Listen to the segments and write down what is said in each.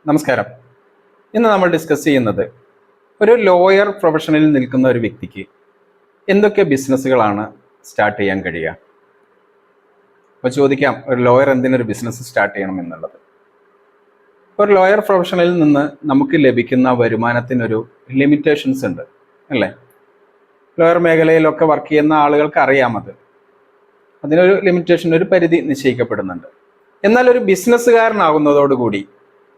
നമസ്കാരം. ഇന്ന് നമ്മൾ ഡിസ്കസ് ചെയ്യുന്നത് ഒരു ലോയർ പ്രൊഫഷനിൽ നിൽക്കുന്ന ഒരു വ്യക്തിക്ക് എന്തൊക്കെ ബിസിനസ്സുകളാണ് സ്റ്റാർട്ട് ചെയ്യാൻ കഴിയുക. അപ്പോൾ ചോദിക്കാം, ഒരു ലോയർ എന്തിനൊരു ബിസിനസ് സ്റ്റാർട്ട് ചെയ്യണം എന്നുള്ളത്. ഒരു ലോയർ പ്രൊഫഷനിൽ നിന്ന് നമുക്ക് ലഭിക്കുന്ന വരുമാനത്തിനൊരു ലിമിറ്റേഷൻസ് ഉണ്ട് അല്ലേ? ലോയർ മേഖലയിലൊക്കെ വർക്ക് ചെയ്യുന്ന ആളുകൾക്ക് അറിയാമത്. അതിനൊരു ലിമിറ്റേഷൻ, ഒരു പരിധി നിശ്ചയിക്കപ്പെടുന്നുണ്ട്. എന്നാൽ ഒരു ബിസിനസ്സുകാരനാകുന്നതോടുകൂടി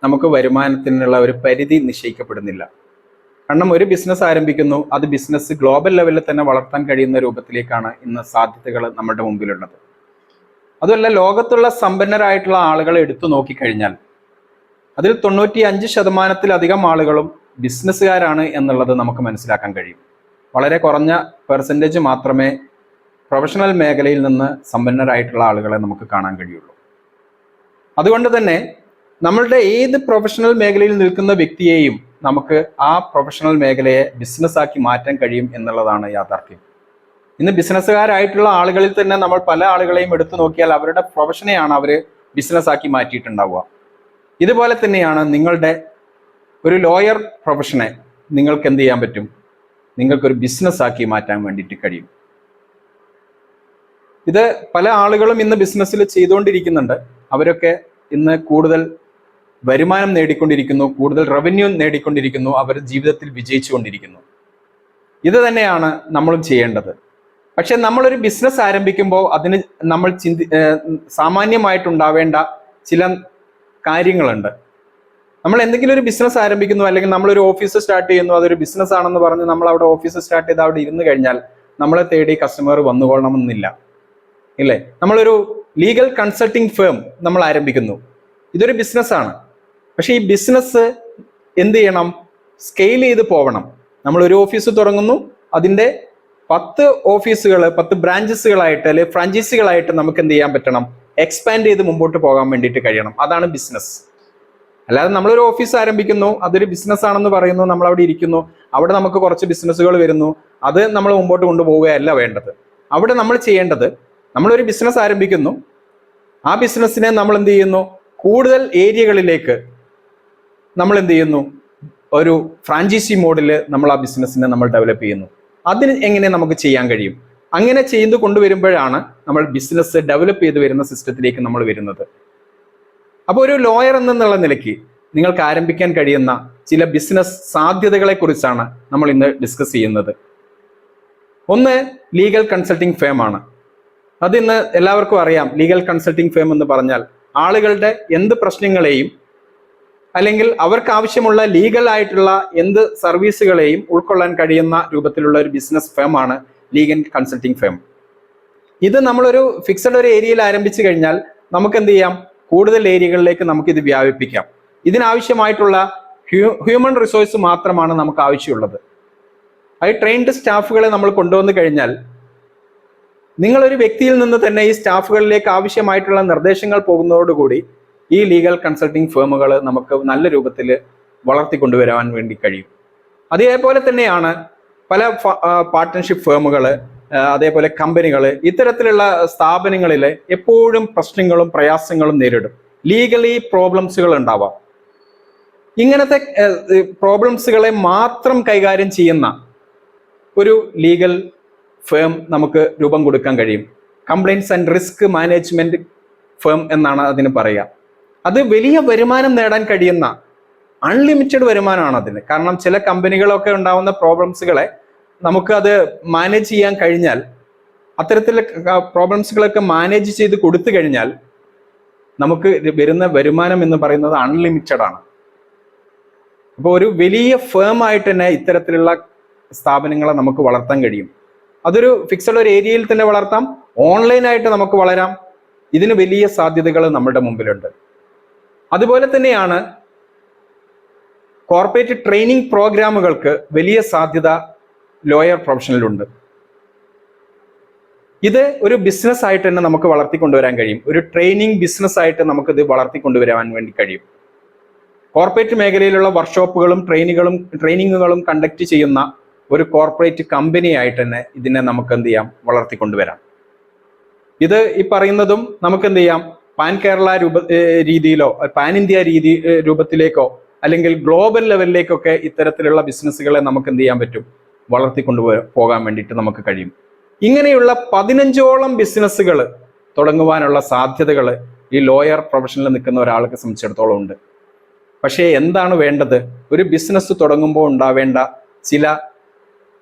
നമുക്ക് വരുമാനത്തിനുള്ള ഒരു പരിധി നിശ്ചയിക്കപ്പെടുന്നില്ല. കാരണം ഒരു ബിസിനസ് ആരംഭിക്കുന്നു, അത് ബിസിനസ് ഗ്ലോബൽ ലെവലിൽ തന്നെ വളർത്താൻ കഴിയുന്ന രൂപത്തിലേക്കാണ് ഇന്ന് സാധ്യതകൾ നമ്മുടെ മുമ്പിലുള്ളത്. അതുമല്ല, ലോകത്തുള്ള സമ്പന്നരായിട്ടുള്ള ആളുകളെ എടുത്തു നോക്കിക്കഴിഞ്ഞാൽ അതിൽ 95% ആളുകളും ബിസിനസ്സുകാരാണ് എന്നുള്ളത് നമുക്ക് മനസ്സിലാക്കാൻ കഴിയും. വളരെ കുറഞ്ഞ പെർസെൻറ്റേജ് മാത്രമേ പ്രൊഫഷണൽ മേഖലയിൽ നിന്ന് സമ്പന്നരായിട്ടുള്ള ആളുകളെ നമുക്ക് കാണാൻ കഴിയുള്ളൂ. അതുകൊണ്ട് തന്നെ നമ്മളുടെ ഏത് പ്രൊഫഷണൽ മേഖലയിൽ നിൽക്കുന്ന വ്യക്തിയെയും നമുക്ക് ആ പ്രൊഫഷണൽ മേഖലയെ ബിസിനസ്സാക്കി മാറ്റാൻ കഴിയും എന്നുള്ളതാണ് യാഥാർത്ഥ്യം. ഇന്ന് ബിസിനസ്സുകാരായിട്ടുള്ള ആളുകളിൽ തന്നെ നമ്മൾ പല ആളുകളെയും എടുത്തു നോക്കിയാൽ അവരുടെ പ്രൊഫഷനെയാണ് അവർ ബിസിനസ്സാക്കി മാറ്റിയിട്ടുണ്ടാവുക. ഇതുപോലെ തന്നെയാണ് നിങ്ങളുടെ ഒരു ലോയർ പ്രൊഫഷനെ നിങ്ങൾക്ക് എന്ത് ചെയ്യാൻ പറ്റും? നിങ്ങൾക്കൊരു ബിസിനസ്സാക്കി മാറ്റാൻ വേണ്ടിയിട്ട് കഴിയും. ഇത് പല ആളുകളും ഇന്ന് ബിസിനസ്സിൽ ചെയ്തുകൊണ്ടിരിക്കുന്നുണ്ട്. അവരൊക്കെ ഇന്ന് കൂടുതൽ വരുമാനം നേടിക്കൊണ്ടിരിക്കുന്നു, കൂടുതൽ റവന്യൂ നേടിക്കൊണ്ടിരിക്കുന്നു, അവർ ജീവിതത്തിൽ വിജയിച്ചുകൊണ്ടിരിക്കുന്നു. ഇത് തന്നെയാണ് നമ്മളും ചെയ്യേണ്ടത്. പക്ഷെ നമ്മളൊരു ബിസിനസ് ആരംഭിക്കുമ്പോൾ അതിന് നമ്മൾ സാമാന്യമായിട്ടുണ്ടാവേണ്ട ചില കാര്യങ്ങളുണ്ട്. നമ്മൾ എന്തെങ്കിലും ഒരു ബിസിനസ് ആരംഭിക്കുന്നു, അല്ലെങ്കിൽ നമ്മളൊരു ഓഫീസ് സ്റ്റാർട്ട് ചെയ്യുന്നു, അതൊരു ബിസിനസ് ആണെന്ന് പറഞ്ഞ് നമ്മൾ അവിടെ ഓഫീസ് സ്റ്റാർട്ട് ചെയ്ത് അവിടെ ഇരുന്ന് കഴിഞ്ഞാൽ നമ്മളെ തേടി കസ്റ്റമർ വന്നുകൊള്ളണമെന്നില്ല, ഇല്ലേ? നമ്മളൊരു ലീഗൽ കൺസൾട്ടിങ് ഫേം നമ്മൾ ആരംഭിക്കുന്നു, ഇതൊരു ബിസിനസ്സാണ്. പക്ഷെ ഈ ബിസിനസ് എന്ത് ചെയ്യണം? സ്കെയിൽ ചെയ്ത് പോകണം. നമ്മളൊരു ഓഫീസ് തുടങ്ങുന്നു, അതിൻ്റെ 10 ഓഫീസുകൾ, 10 ബ്രാഞ്ചസുകളായിട്ട് അല്ലെങ്കിൽ ഫ്രാഞ്ചൈസികളായിട്ട് നമുക്ക് എന്ത് ചെയ്യാൻ പറ്റണം? എക്സ്പാൻഡ് ചെയ്ത് മുമ്പോട്ട് പോകാൻ വേണ്ടിയിട്ട് കഴിയണം. അതാണ് ബിസിനസ്. അല്ലാതെ നമ്മളൊരു ഓഫീസ് ആരംഭിക്കുന്നു, അതൊരു ബിസിനസ് ആണെന്ന് പറയുന്നു, നമ്മൾ അവിടെ ഇരിക്കുന്നു, അവിടെ നമുക്ക് കുറച്ച് ബിസിനസ്സുകൾ വരുന്നു, അത് നമ്മൾ മുമ്പോട്ട് കൊണ്ടുപോവുകയല്ല വേണ്ടത്. അവിടെ നമ്മൾ ചെയ്യേണ്ടത്, നമ്മളൊരു ബിസിനസ് ആരംഭിക്കുന്നു, ആ ബിസിനസ്സിനെ നമ്മൾ എന്ത് ചെയ്യുന്നു? കൂടുതൽ ഏരിയകളിലേക്ക് നമ്മൾ എന്ത് ചെയ്യുന്നു? ഒരു ഫ്രാഞ്ചൈസി മോഡിൽ നമ്മൾ ആ ബിസിനസ്സിനെ നമ്മൾ ഡെവലപ്പ് ചെയ്യുന്നു. അതിന് എങ്ങനെ നമുക്ക് ചെയ്യാൻ കഴിയും? അങ്ങനെ ചെയ്ത് കൊണ്ടുവരുമ്പോഴാണ് നമ്മൾ ബിസിനസ് ഡെവലപ്പ് ചെയ്ത് വരുന്ന സിസ്റ്റത്തിലേക്ക് നമ്മൾ വരുന്നത്. അപ്പോൾ ഒരു ലോയർ എന്നുള്ള നിലയ്ക്ക് നിങ്ങൾക്ക് ആരംഭിക്കാൻ കഴിയുന്ന ചില ബിസിനസ് സാധ്യതകളെ കുറിച്ചാണ് നമ്മൾ ഇന്ന് ഡിസ്കസ് ചെയ്യുന്നത്. ഒന്ന് ലീഗൽ കൺസൾട്ടിങ് ഫേം ആണ്. അതിന്ന് എല്ലാവർക്കും അറിയാം. ലീഗൽ കൺസൾട്ടിങ് ഫേം എന്ന് പറഞ്ഞാൽ ആളുകളുടെ എന്ത് പ്രശ്നങ്ങളെയും അല്ലെങ്കിൽ അവർക്ക് ആവശ്യമുള്ള ലീഗൽ ആയിട്ടുള്ള എന്ത് സർവീസുകളെയും ഉൾക്കൊള്ളാൻ കഴിയുന്ന രൂപത്തിലുള്ള ഒരു ബിസിനസ് ഫേം ആണ് ലീഗൽ കൺസൾട്ടിങ് ഫേം. ഇത് നമ്മളൊരു ഫിക്സഡ് ഒരു ഏരിയയിൽ ആരംഭിച്ചു കഴിഞ്ഞാൽ നമുക്ക് എന്ത് ചെയ്യാം? കൂടുതൽ ഏരിയകളിലേക്ക് നമുക്ക് ഇത് വ്യാപിപ്പിക്കാം. ഇതിനാവശ്യമായിട്ടുള്ള ഹ്യൂമൻ റിസോഴ്സ് മാത്രമാണ് നമുക്ക് ആവശ്യമുള്ളത്. അത് ട്രെയിൻഡ് സ്റ്റാഫുകളെ നമ്മൾ കൊണ്ടുവന്നു കഴിഞ്ഞാൽ നിങ്ങളൊരു വ്യക്തിയിൽ നിന്ന് തന്നെ ഈ സ്റ്റാഫുകളിലേക്ക് ആവശ്യമായിട്ടുള്ള നിർദ്ദേശങ്ങൾ പോകുന്നതോടുകൂടി ഈ ലീഗൽ കൺസൾട്ടിങ് ഫേമുകൾ നമുക്ക് നല്ല രൂപത്തിൽ വളർത്തിക്കൊണ്ടുവരാൻ വേണ്ടി കഴിയും. അതേപോലെ തന്നെയാണ് പല പാർട്ട്ണർഷിപ്പ് ഫേമുകൾ, അതേപോലെ കമ്പനികൾ, ഇത്തരത്തിലുള്ള സ്ഥാപനങ്ങളിൽ എപ്പോഴും പ്രശ്നങ്ങളും പ്രയാസങ്ങളും നേരിടും. ലീഗലി പ്രോബ്ലംസുകൾ ഉണ്ടാവാം. ഇങ്ങനത്തെ പ്രോബ്ലംസുകളെ മാത്രം കൈകാര്യം ചെയ്യുന്ന ഒരു ലീഗൽ ഫേം നമുക്ക് രൂപം കൊടുക്കാൻ കഴിയും. Complaints and risk management firm എന്നാണ് അതിന് പറയുക. അത് വലിയ വരുമാനം നേടാൻ കഴിയുന്ന അൺലിമിറ്റഡ് വരുമാനമാണ് അതിന്. കാരണം ചില കമ്പനികളൊക്കെ ഉണ്ടാവുന്ന പ്രോബ്ലംസുകളെ നമുക്ക് അത് മാനേജ് ചെയ്യാൻ കഴിഞ്ഞാൽ, അത്തരത്തിലുള്ള പ്രോബ്ലംസുകളൊക്കെ മാനേജ് ചെയ്ത് കൊടുത്തു കഴിഞ്ഞാൽ നമുക്ക് വരുന്ന വരുമാനം എന്ന് പറയുന്നത് അൺലിമിറ്റഡ് ആണ്. അപ്പോൾ ഒരു വലിയ ഫേം ആയിട്ട് തന്നെ ഇത്തരത്തിലുള്ള സ്ഥാപനങ്ങളെ നമുക്ക് വളർത്താൻ കഴിയും. അതൊരു ഫിക്സഡ് ഒരു ഏരിയയിൽ തന്നെ വളർത്താം, ഓൺലൈനായിട്ട് നമുക്ക് വളരാം. ഇതിന് വലിയ സാധ്യതകൾ നമ്മുടെ മുമ്പിലുണ്ട്. അതുപോലെ തന്നെയാണ് കോർപ്പറേറ്റ് ട്രെയിനിങ് പ്രോഗ്രാമുകൾക്ക് വലിയ സാധ്യത ലോയർ പ്രൊഫഷനിലുണ്ട്. ഇത് ഒരു ബിസിനസ് ആയിട്ട് തന്നെ നമുക്ക് വളർത്തിക്കൊണ്ടുവരാൻ കഴിയും. ഒരു ട്രെയിനിങ് ബിസിനസ് ആയിട്ട് നമുക്കിത് വളർത്തിക്കൊണ്ടുവരാൻ വേണ്ടി കഴിയും. കോർപ്പറേറ്റ് മേഖലയിലുള്ള വർക്ക്ഷോപ്പുകളും ട്രെയിനിങ്ങുകളും കണ്ടക്ട് ചെയ്യുന്ന ഒരു കോർപ്പറേറ്റ് കമ്പനി ആയിട്ട് തന്നെ ഇതിനെ നമുക്ക് എന്ത് ചെയ്യാം? വളർത്തിക്കൊണ്ടുവരാം. ഇത് ഈ പറയുന്നതും നമുക്ക് എന്ത് ചെയ്യാം? പാൻ കേരള രീതിയിലോ പാൻ ഇന്ത്യ രൂപത്തിലേക്കോ അല്ലെങ്കിൽ ഗ്ലോബൽ ലെവലിലേക്കൊക്കെ ഇത്തരത്തിലുള്ള ബിസിനസ്സുകളെ നമുക്ക് എന്ത് ചെയ്യാൻ പറ്റും, വളർത്തിക്കൊണ്ടു പോകാൻ വേണ്ടിയിട്ട് നമുക്ക് കഴിയും. ഇങ്ങനെയുള്ള 15ഓളം ബിസിനസ്സുകൾ തുടങ്ങുവാനുള്ള സാധ്യതകൾ ഈ ലോയർ പ്രൊഫഷനിൽ നിൽക്കുന്ന ഒരാൾക്ക് സംബന്ധിച്ചിടത്തോളം ഉണ്ട്. പക്ഷേ എന്താണ് വേണ്ടത്? ഒരു ബിസിനസ് തുടങ്ങുമ്പോൾ ഉണ്ടാവേണ്ട ചില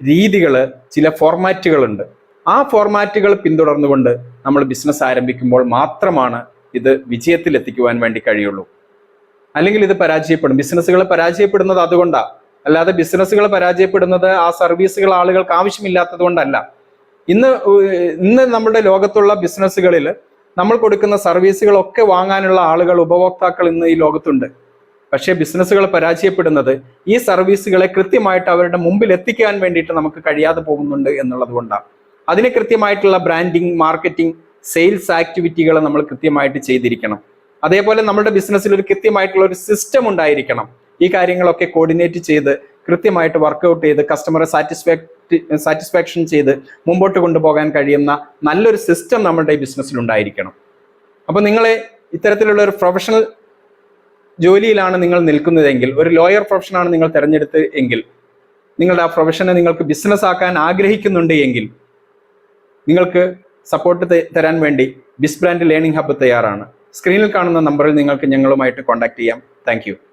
രീതികൾ, ചില ഫോർമാറ്റുകളുണ്ട്. ആ ഫോർമാറ്റുകൾ പിന്തുടർന്നുകൊണ്ട് നമ്മൾ ബിസിനസ് ആരംഭിക്കുമ്പോൾ മാത്രമാണ് ഇത് വിജയത്തിൽ എത്തിക്കുവാൻ വേണ്ടി കഴിയുള്ളൂ. അല്ലെങ്കിൽ ഇത് പരാജയപ്പെടും. ബിസിനസ്സുകൾ പരാജയപ്പെടുന്നത് അതുകൊണ്ടാണ്, അല്ലാതെ ബിസിനസ്സുകൾ പരാജയപ്പെടുന്നത് ആ സർവീസുകൾ ആളുകൾക്ക് ആവശ്യമില്ലാത്തത് കൊണ്ടല്ല. ഇന്ന് നമ്മുടെ ലോകത്തുള്ള ബിസിനസ്സുകളിൽ നമ്മൾ കൊടുക്കുന്ന സർവീസുകളൊക്കെ വാങ്ങാനുള്ള ആളുകൾ, ഉപഭോക്താക്കൾ ഇന്ന് ഈ ലോകത്തുണ്ട്. പക്ഷേ ബിസിനസ്സുകൾ പരാജയപ്പെടുന്നത് ഈ സർവീസുകളെ കൃത്യമായിട്ട് അവരുടെ മുമ്പിൽ എത്തിക്കാൻ വേണ്ടിയിട്ട് നമുക്ക് കഴിയാതെ പോകുന്നുണ്ട് എന്നുള്ളത് കൊണ്ടാണ്. അതിന് കൃത്യമായിട്ടുള്ള ബ്രാൻഡിങ്, മാർക്കറ്റിംഗ്, സെയിൽസ് ആക്ടിവിറ്റികൾ നമ്മൾ കൃത്യമായിട്ട് ചെയ്തിരിക്കണം. അതേപോലെ നമ്മുടെ ബിസിനസ്സിൽ ഒരു കൃത്യമായിട്ടുള്ള ഒരു സിസ്റ്റം ഉണ്ടായിരിക്കണം. ഈ കാര്യങ്ങളൊക്കെ കോർഡിനേറ്റ് ചെയ്ത് കൃത്യമായിട്ട് വർക്ക്ഔട്ട് ചെയ്ത് കസ്റ്റമറെ സാറ്റിസ്ഫാക്ഷൻ ചെയ്ത് മുമ്പോട്ട് കൊണ്ടുപോകാൻ കഴിയുന്ന നല്ലൊരു സിസ്റ്റം നമ്മുടെ ബിസിനസ്സിൽ ഉണ്ടായിരിക്കണം. അപ്പൊ നിങ്ങളെ ഇത്തരത്തിലുള്ള ഒരു പ്രൊഫഷണൽ ജോലിയിലാണ് നിങ്ങൾ നിൽക്കുന്നതെങ്കിൽ, ഒരു ലോയർ പ്രൊഫഷനാണ് നിങ്ങൾ തിരഞ്ഞെടുത്ത് എങ്കിൽ, നിങ്ങളുടെ ആ പ്രൊഫഷനെ നിങ്ങൾക്ക് ബിസിനസ് ആക്കാൻ ആഗ്രഹിക്കുന്നുണ്ട് എങ്കിൽ നിങ്ങൾക്ക് സപ്പോർട്ട് തരാൻ വേണ്ടി ബിസ് ബ്രാൻഡ് ലേണിംഗ് ഹബ്ബ് തയ്യാറാണ്. സ്ക്രീനിൽ കാണുന്ന നമ്പറിൽ നിങ്ങൾക്ക് ഞങ്ങളുമായിട്ട് കോൺടാക്ട് ചെയ്യാം. താങ്ക്